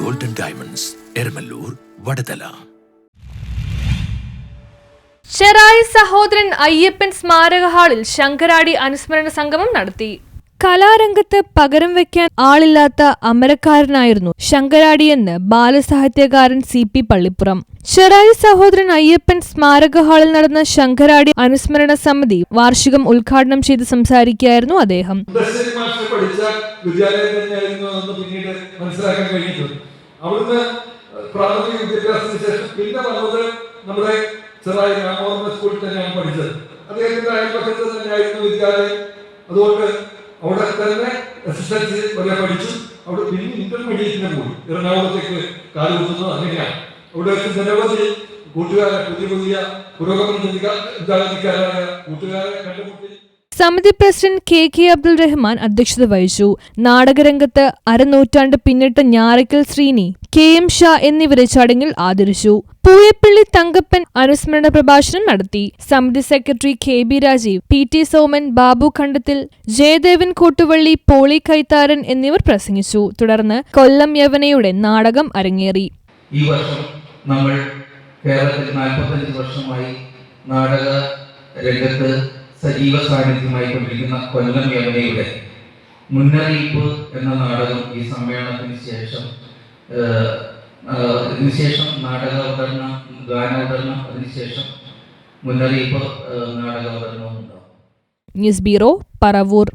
Golden diamonds, Eramalloor, Vadathala. Cherai Sahodaran Ayyappan സ്മാരക ഹാളിൽ ശങ്കരാടി അനുസ്മരണ സംഗമം നടത്തി. കലാരംഗത്ത് പകരം വെക്കാൻ ആളില്ലാത്ത അമരക്കാരനായിരുന്നു ശങ്കരാടിയെന്ന് ബാലസാഹിത്യകാരൻ CP പള്ളിപ്പുറം. ചെറായി സഹോദരൻ അയ്യപ്പൻ സ്മാരക ഹാളിൽ നടന്ന ശങ്കരാടി അനുസ്മരണ സമിതി വാർഷികം ഉദ്ഘാടനം ചെയ്ത് സംസാരിക്കുകയായിരുന്നു അദ്ദേഹം. അതുകൊണ്ട് അവിടെ തന്നെ SSLC വരെ പഠിച്ചു. അവിടെ പിന്നെ ഇന്റർമീഡിയറ്റിന് പോയി എറണാകുളത്തേക്ക് കാലുകുത്തുന്നത് അങ്ങനെയാണ്. അവിടെ വെച്ച് നിരവധി കൂട്ടുകാരെ, പുതിയ പുരോഗമന ചിന്താഗതിക്കാരായ കൂട്ടുകാരെ കണ്ടുമുട്ടി. സമിതി പ്രസിഡന്റ് KK അബ്ദുൾ റഹ്മാൻ അധ്യക്ഷത വഹിച്ചു. നാടകരംഗത്ത് അരനൂറ്റാണ്ട് പിന്നിട്ട ഞാറയ്ക്കൽ ശ്രീനി, KM ഷാ എന്നിവരെ ചടങ്ങിൽ ആദരിച്ചു. പൂയപ്പള്ളി തങ്കപ്പൻ അനുസ്മരണ പ്രഭാഷണം നടത്തി. സമിതി secretary KB Rajeev, PT Soman, Babu Kandathil, Jayadevan Kottuvally, Poly Kaitharan എന്നിവർ പ്രസംഗിച്ചു. തുടർന്ന് കൊല്ലം യവനയുടെ നാടകം അരങ്ങേറി. ഈ വർഷം നമ്മൾ കേരളത്തിൽ 45 വർഷമായി നാടക രംഗത്ത് സജീവ സാന്നിധ്യമായി കൊണ്ടിരിക്കുന്ന കൊല്ലം യവനയുടെ മുന്നറിയിപ്പ് എന്ന നാടകം ഈ സമ്മേളനത്തിന് ശേഷം നാടകാവതരണം, ഗാനാവതരണം, അതിനുശേഷം മുന്നറിയിപ്പ് നാടകാവതരണവും ഉണ്ടാകും. News bureau, Paravur.